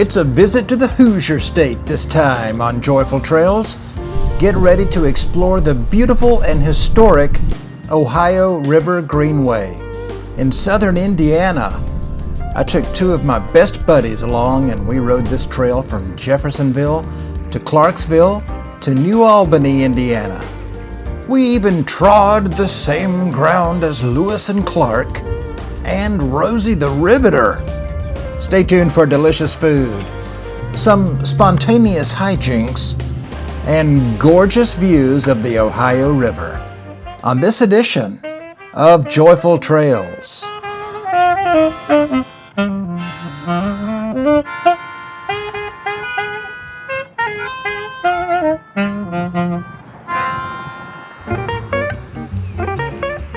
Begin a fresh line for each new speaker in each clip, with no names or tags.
It's a visit to the Hoosier State this time on Joyful Trails. Get ready to explore the beautiful and historic Ohio River Greenway in southern Indiana. I took two of my best buddies along and we rode this trail from Jeffersonville to Clarksville to New Albany, Indiana. We even trod the same ground as Lewis and Clark and Rosie the Riveter. Stay tuned for delicious food, some spontaneous hijinks, and gorgeous views of the Ohio River on this edition of Joyful Trails.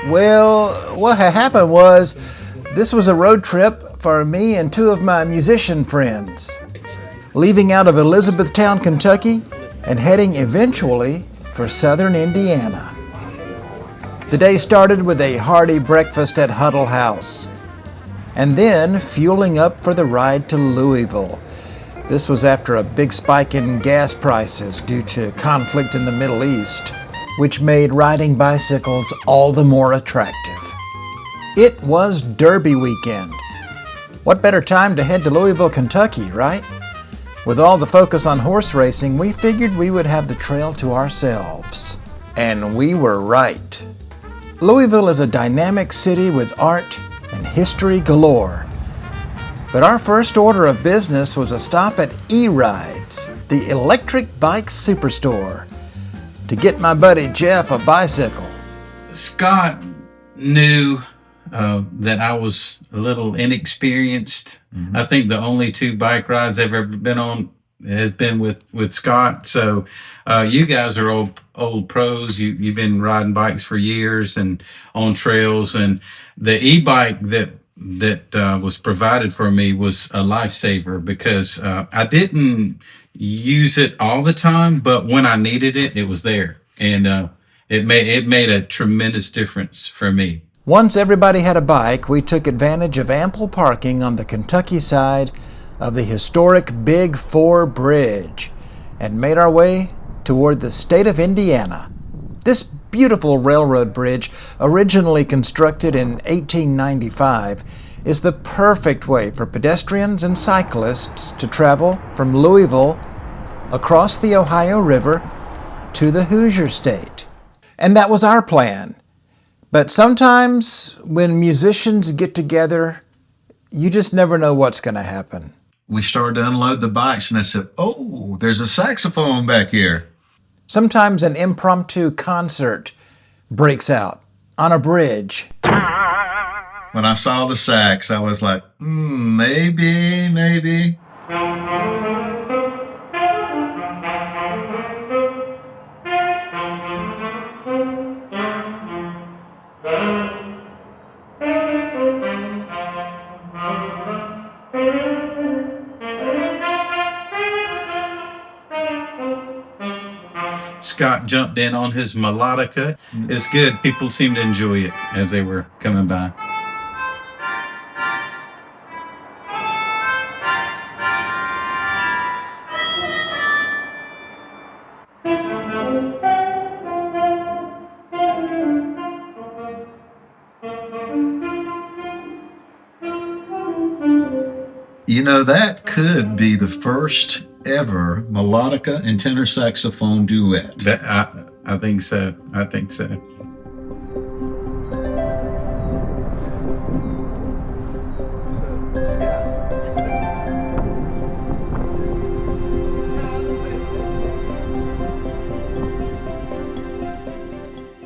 Well, what had happened was this was a road trip for me and two of my musician friends, leaving out of Elizabethtown, Kentucky, and heading eventually for southern Indiana. The day started with a hearty breakfast at Huddle House, and then fueling up for the ride to Louisville. This was after a big spike in gas prices due to conflict in the Middle East, which made riding bicycles all the more attractive. It was Derby weekend. What better time to head to Louisville, Kentucky, right? With all the focus on horse racing, we figured we would have the trail to ourselves. And we were right. Louisville is a dynamic city with art and history galore. But our first order of business was a stop at eateries, the electric bike superstore, to get my buddy Jeff a bicycle.
Scott knew that I was a little inexperienced. Mm-hmm. I think the only two bike rides I've ever been on has been with Scott. So you guys are old pros. You've been riding bikes for years and on trails. And the e-bike that was provided for me was a lifesaver because I didn't use it all the time, but when I needed it, it was there. And it made a tremendous difference for me.
Once everybody had a bike, we took advantage of ample parking on the Kentucky side of the historic Big Four Bridge and made our way toward the state of Indiana. This beautiful railroad bridge, originally constructed in 1895, is the perfect way for pedestrians and cyclists to travel from Louisville across the Ohio River to the Hoosier State. And that was our plan. But sometimes when musicians get together, you just never know what's going to happen.
We started to unload the bikes and I said, oh, there's a saxophone back here.
Sometimes an impromptu concert breaks out on a bridge.
When I saw the sax, I was like, maybe.
Scott jumped in on his melodica. It's good. People seemed to enjoy it as they were coming by.
You know, that could be the first ever melodica and tenor saxophone duet.
I think so.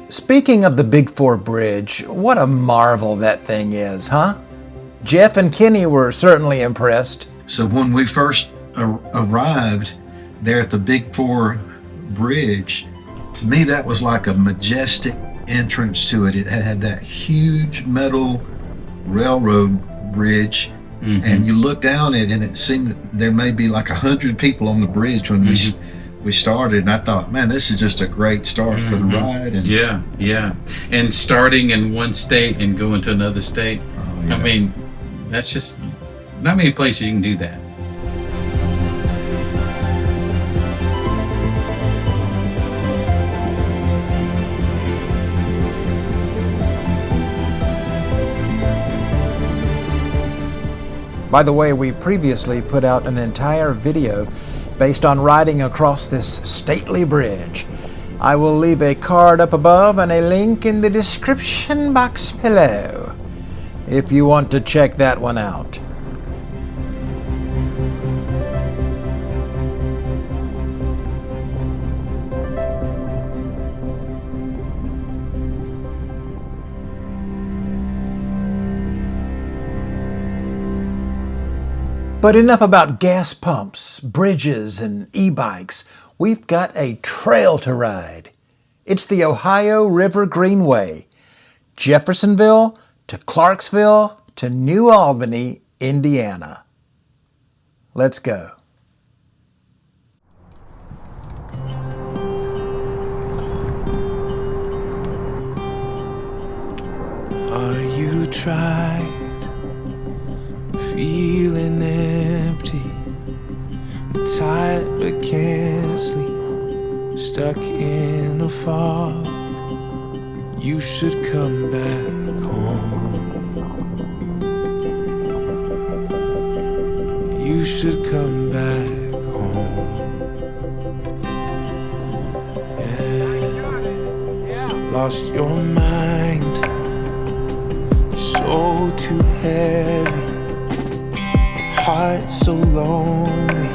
Speaking of the Big Four Bridge, what a marvel that thing is, huh? Jeff and Kenny were certainly impressed.
So when we first arrived there at the Big Four Bridge, to me that was like a majestic entrance to it. It had that huge metal railroad bridge, and you look down it and it seemed that there may be like 100 people on the bridge when we started, and I thought, man, this is just a great start for the ride. And
yeah, and starting in one state and going to another state. I mean, that's just not many places you can do that.
By the way, we previously put out an entire video based on riding across this stately bridge. I will leave a card up above and a link in the description box below if you want to check that one out. But enough about gas pumps, bridges, and e-bikes. We've got a trail to ride. It's the Ohio River Greenway, Jeffersonville to Clarksville to New Albany, Indiana. Let's go.
Are you tried? Feeling empty, tired but can't sleep, stuck in a fog. You should come back home. You should come back home. Yeah. Lost your mind, so too heavy, heart so lonely,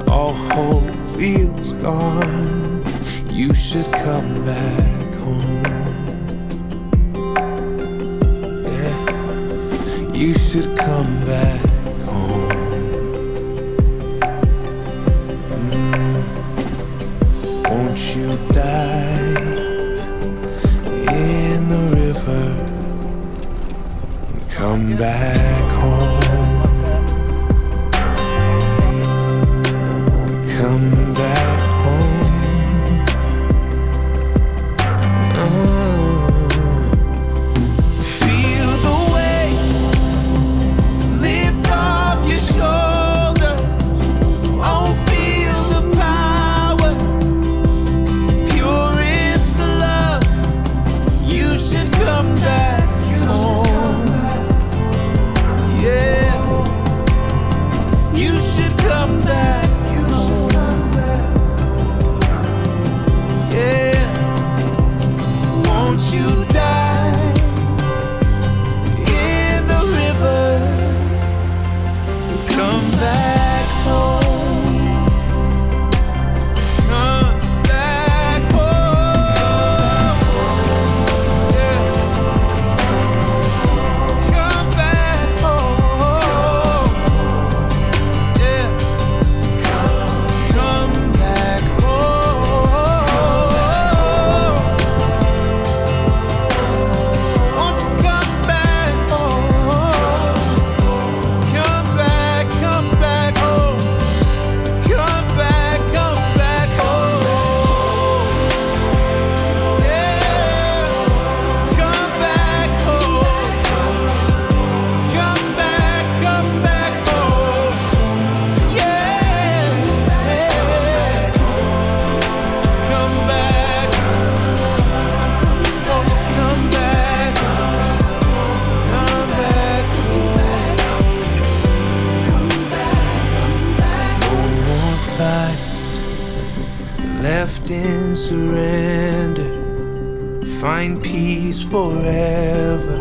all hope feels gone. You should come back home. Yeah, you should come back home. Won't you dive in the river and come back home? Come back home. Feel the weight lift off your shoulders. Oh, feel the power, purest love. You should come back home. Yeah, you should come back. You die in the river, come back home, come back home, yeah. Come back home, yeah. Come back home. Left in surrender, find peace forever.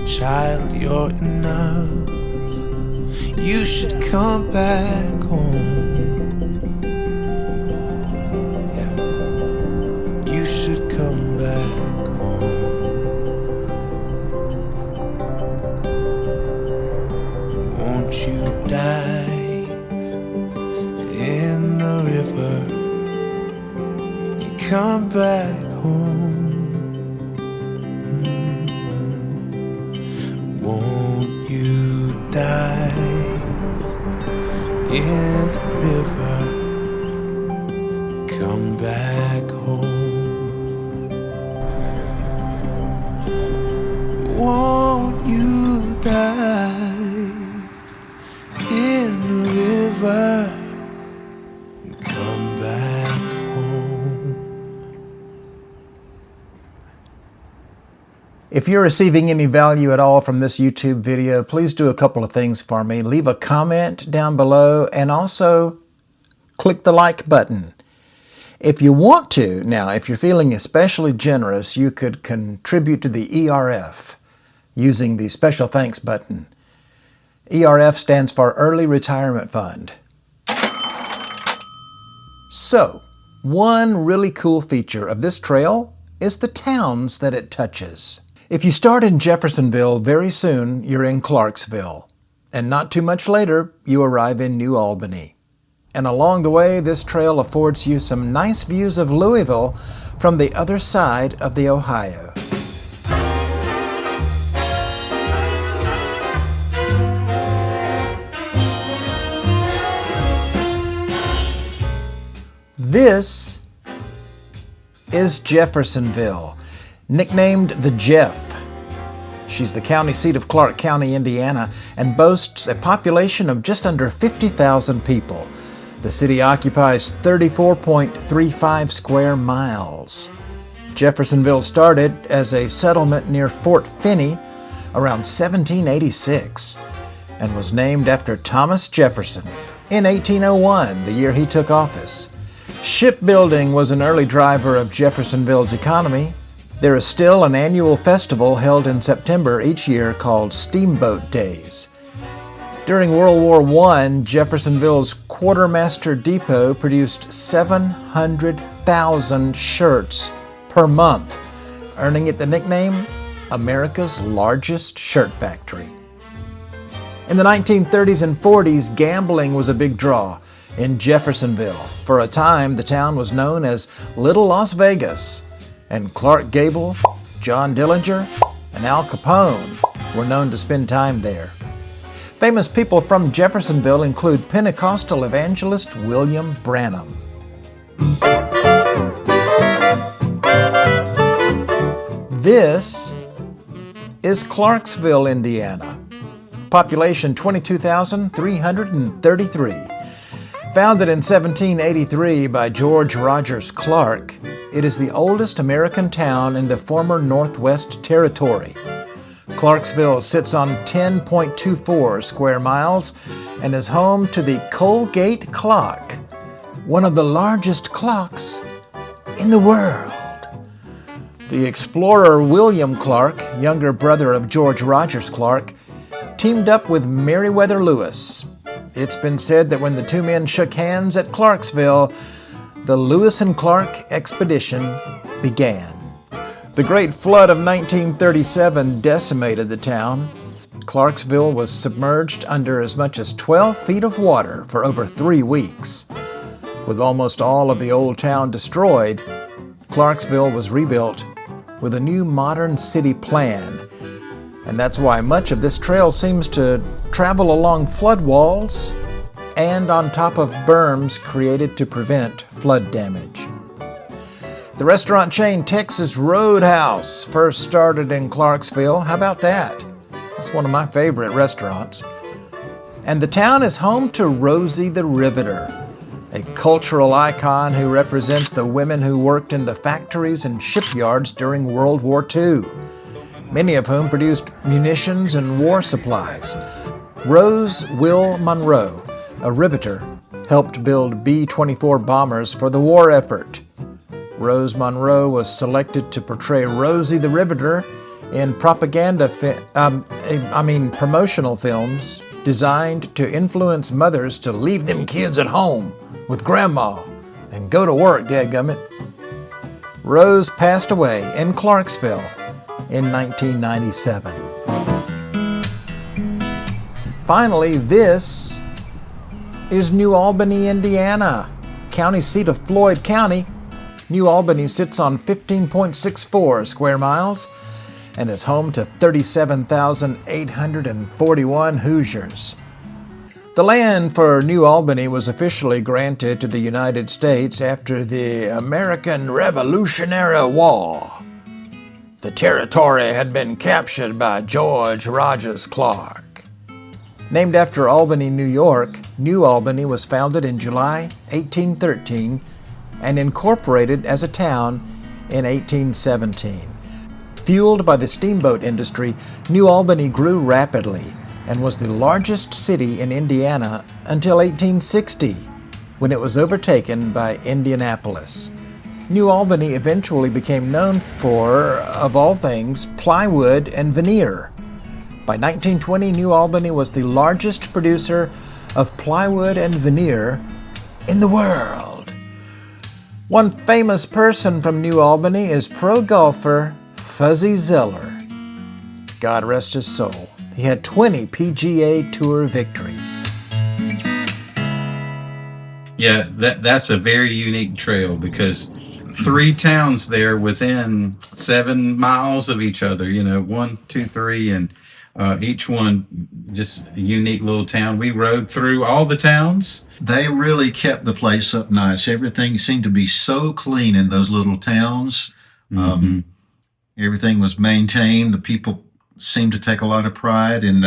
Child, you're enough. You should come back home. Yeah, you should come back home. Won't you dive in the river? Come back home. Won't you dive in the river? Come back home. Won't you dive in the river? Come back home.
If you're receiving any value at all from this YouTube video, please do a couple of things for me. Leave a comment down below and also click the like button. If you want to, now, if you're feeling especially generous, you could contribute to the ERF using the special thanks button. ERF stands for Early Retirement Fund. So, one really cool feature of this trail is the towns that it touches. If you start in Jeffersonville, very soon you're in Clarksville. And not too much later, you arrive in New Albany. And along the way, this trail affords you some nice views of Louisville from the other side of the Ohio. This is Jeffersonville, nicknamed the Jeff. She's the county seat of Clark County, Indiana, and boasts a population of just under 50,000 people. The city occupies 34.35 square miles. Jeffersonville started as a settlement near Fort Finney around 1786 and was named after Thomas Jefferson in 1801, the year he took office. Shipbuilding was an early driver of Jeffersonville's economy. There is still an annual festival held in September each year called Steamboat Days. During World War I, Jeffersonville's Quartermaster Depot produced 700,000 shirts per month, earning it the nickname America's largest shirt factory. In the 1930s and 40s, gambling was a big draw in Jeffersonville. For a time, the town was known as Little Las Vegas, and Clark Gable, John Dillinger, and Al Capone were known to spend time there. Famous people from Jeffersonville include Pentecostal evangelist William Branham. This is Clarksville, Indiana. Population 22,333. Founded in 1783 by George Rogers Clark, it is the oldest American town in the former Northwest Territory. Clarksville sits on 10.24 square miles and is home to the Colgate Clock, one of the largest clocks in the world. The explorer William Clark, younger brother of George Rogers Clark, teamed up with Meriwether Lewis. It's been said that when the two men shook hands at Clarksville, the Lewis and Clark expedition began. The Great Flood of 1937 decimated the town. Clarksville was submerged under as much as 12 feet of water for over 3 weeks. With almost all of the old town destroyed, Clarksville was rebuilt with a new modern city plan. And that's why much of this trail seems to travel along flood walls and on top of berms created to prevent flood damage. The restaurant chain Texas Roadhouse first started in Clarksville. How about that? It's one of my favorite restaurants. And the town is home to Rosie the Riveter, a cultural icon who represents the women who worked in the factories and shipyards during World War II. Many of whom produced munitions and war supplies. Rose Will Monroe, a riveter, helped build B-24 bombers for the war effort. Rose Monroe was selected to portray Rosie the Riveter in promotional films designed to influence mothers to leave them kids at home with grandma and go to work, dadgummit. Rose passed away in Clarksville in 1997. Finally, this is New Albany, Indiana, county seat of Floyd County. New Albany sits on 15.64 square miles and is home to 37,841 Hoosiers. The land for New Albany was officially granted to the United States after the American Revolutionary War. The territory had been captured by George Rogers Clark. Named after Albany, New York, New Albany was founded in July 1813 and incorporated as a town in 1817. Fueled by the steamboat industry, New Albany grew rapidly and was the largest city in Indiana until 1860, when it was overtaken by Indianapolis. New Albany eventually became known for, of all things, plywood and veneer. By 1920, New Albany was the largest producer of plywood and veneer in the world. One famous person from New Albany is pro golfer Fuzzy Zoeller. God rest his soul. He had 20 PGA Tour victories.
Yeah, that's a very unique trail because 3 towns there within 7 miles of each other, 1, 2, 3, and each one just a unique little town. We rode through all the towns.
They really kept the place up nice. Everything seemed to be so clean in those little towns. Everything was maintained. The people seemed to take a lot of pride, and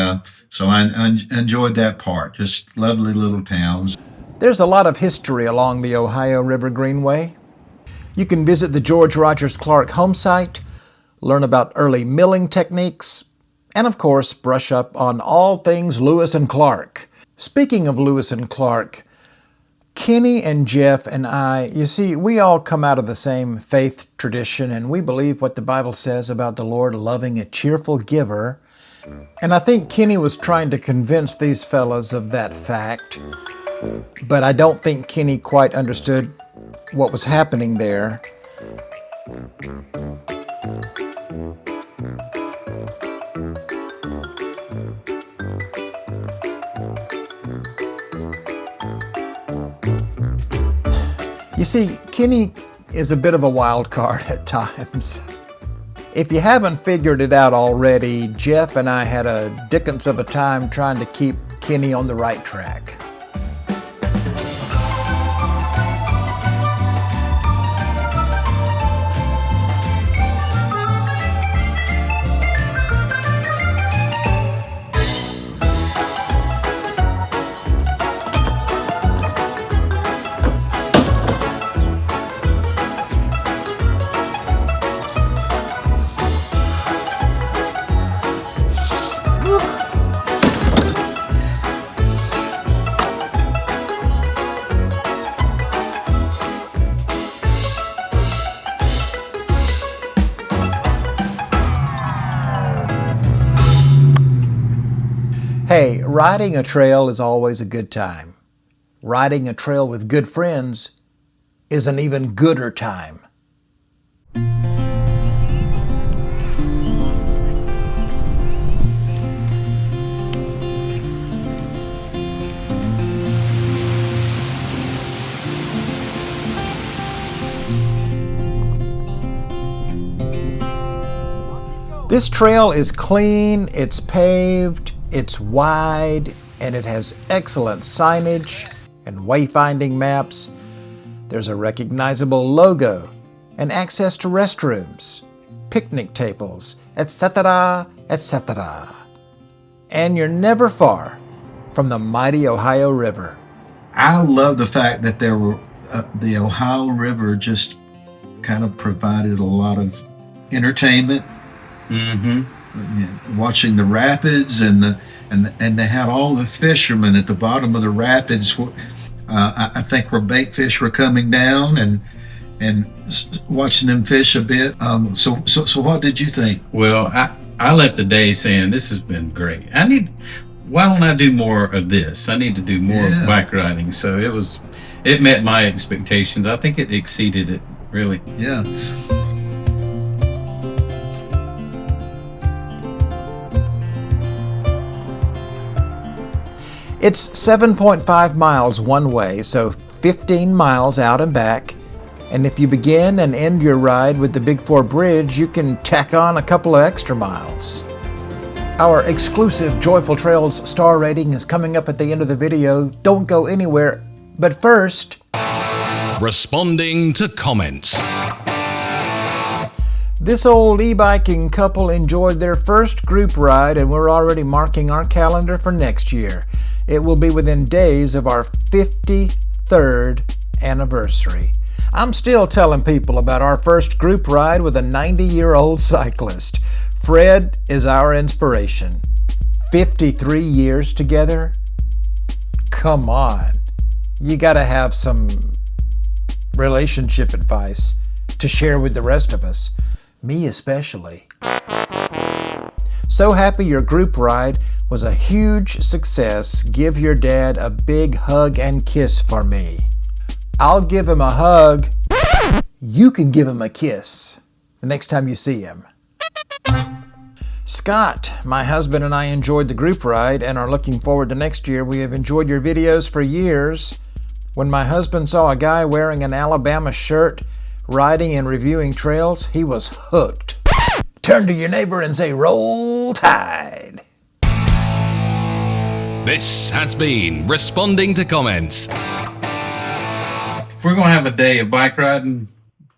so I enjoyed that part. Just lovely little towns.
There's a lot of history along the Ohio River Greenway. You can visit the George Rogers Clark home site, learn about early milling techniques, and of course, brush up on all things Lewis and Clark. Speaking of Lewis and Clark, Kenny and Jeff and I, you see, we all come out of the same faith tradition, and we believe what the Bible says about the Lord loving a cheerful giver. And I think Kenny was trying to convince these fellas of that fact, but I don't think Kenny quite understood what was happening there. You see, Kenny is a bit of a wild card at times. If you haven't figured it out already, Jeff and I had a dickens of a time trying to keep Kenny on the right track. Hey, riding a trail is always a good time. Riding a trail with good friends is an even gooder time. This trail is clean, it's paved, it's wide, and it has excellent signage and wayfinding maps. There's a recognizable logo and access to restrooms, picnic tables, etc., etc. And you're never far from the mighty Ohio River.
I love the fact that there were the Ohio River just kind of provided a lot of entertainment. Watching the rapids and they had all the fishermen at the bottom of the rapids. I think where bait fish were coming down and watching them fish a bit. So what did you think?
Well, I left the day saying this has been great. Why don't I do more of this? I need to do more bike riding. So it met my expectations. I think it exceeded it, really.
Yeah.
It's 7.5 miles one way, so 15 miles out and back. And if you begin and end your ride with the Big Four Bridge, you can tack on a couple of extra miles. Our exclusive Joyful Trails star rating is coming up at the end of the video. Don't go anywhere. But first,
responding to comments.
This old e-biking couple enjoyed their first group ride, and we're already marking our calendar for next year. It will be within days of our 53rd anniversary. I'm still telling people about our first group ride with a 90-year-old cyclist. Fred is our inspiration. 53 years together? Come on. You gotta have some relationship advice to share with the rest of us. Me especially. So happy your group ride was a huge success. Give your dad a big hug and kiss for me. I'll give him a hug. You can give him a kiss the next time you see him. Scott, my husband and I enjoyed the group ride and are looking forward to next year. We have enjoyed your videos for years. When my husband saw a guy wearing an Alabama shirt riding and reviewing trails, he was hooked. Turn to your neighbor and say, "Roll Tide."
This has been Responding to Comments.
If we're going to have a day of bike riding,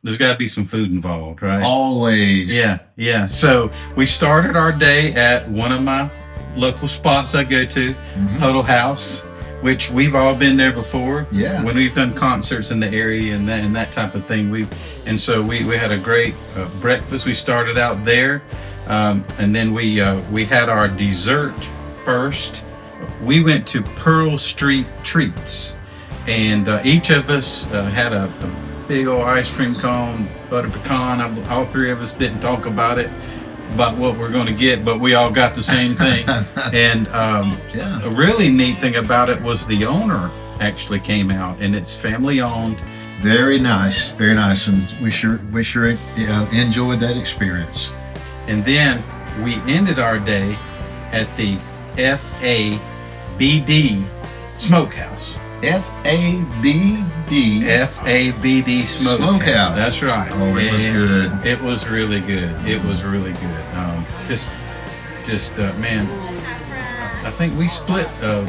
there's got to be some food involved, right?
Always.
Yeah. So we started our day at one of my local spots I go to, Huddle House, which we've all been there before.
Yeah.
When we've done concerts in the area and that type of thing, so we had a great breakfast. We started out there, and then we had our dessert first. We went to Pearl Street Treats, and each of us had a big old ice cream cone, butter pecan. All three of us didn't talk about what we're going to get, but we all got the same thing. And a really neat thing about it was the owner actually came out, and it's family owned.
Very nice, and we sure enjoyed that experience.
And then we ended our day at the FABD Smokehouse. FABD Smokehouse. That's right.
Oh, it was good.
It was really good. Man, I think we split a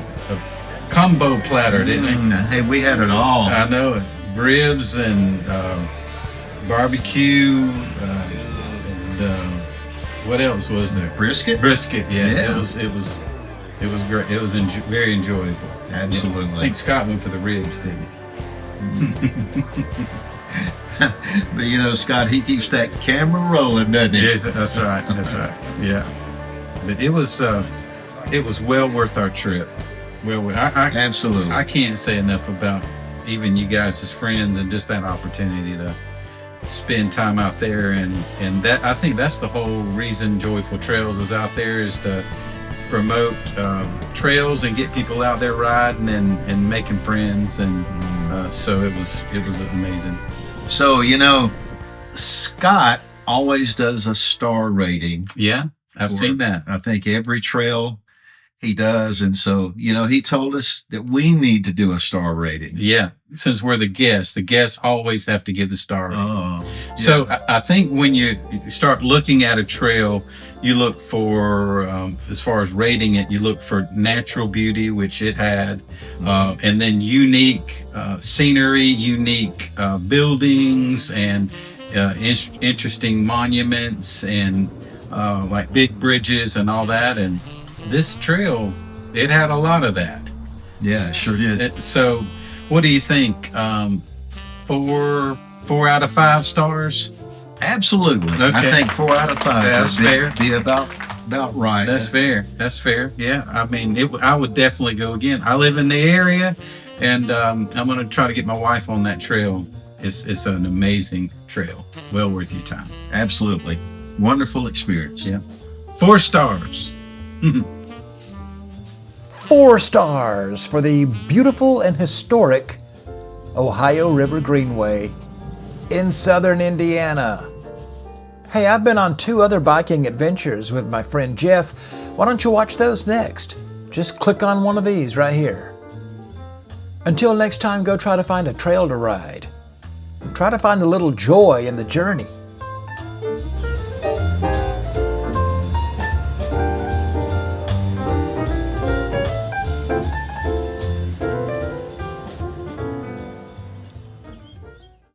combo platter, didn't we?
Hey, we had it all.
I know it. Ribs and barbecue and what else was there?
Brisket,
yeah. It was great. It was very enjoyable.
Absolutely.
I think Scott went for the ribs, didn't he?
But Scott, he keeps that camera rolling, doesn't he?
Yes, that's right. Yeah. But it was well worth our trip.
Absolutely.
I can't say enough about even you guys as friends and just that opportunity to spend time out there, and that, I think that's the whole reason Joyful Trails is out there, is to promote trails and get people out there riding and making friends, and so it was amazing.
So Scott always does a star rating.
Yeah, I've seen that.
I think every trail he does, and so he told us that we need to do a star rating.
Yeah, since we're the guests always have to give the star rating.
Oh, yeah.
So I think when you start looking at a trail, you look for, as far as rating it, you look for natural beauty, which it had, and then unique scenery, unique buildings, and interesting monuments, and like big bridges and all that. And this trail, it had a lot of that.
Yeah, it sure did.
So what do you think? 4 out of 5 stars?
Absolutely.
Okay.
I think 4 out of 5
That's fair.
Be about right.
That's fair. Yeah. I mean, I would definitely go again. I live in the area, and I'm going to try to get my wife on that trail. It's an amazing trail. Well worth your time.
Absolutely. Wonderful experience.
Yeah. 4 stars.
4 stars for the beautiful and historic Ohio River Greenway in southern Indiana. Hey, I've been on 2 other biking adventures with my friend Jeff. Why don't you watch those next? Just click on one of these right here. Until next time, go try to find a trail to ride. Try to find a little joy in the journey.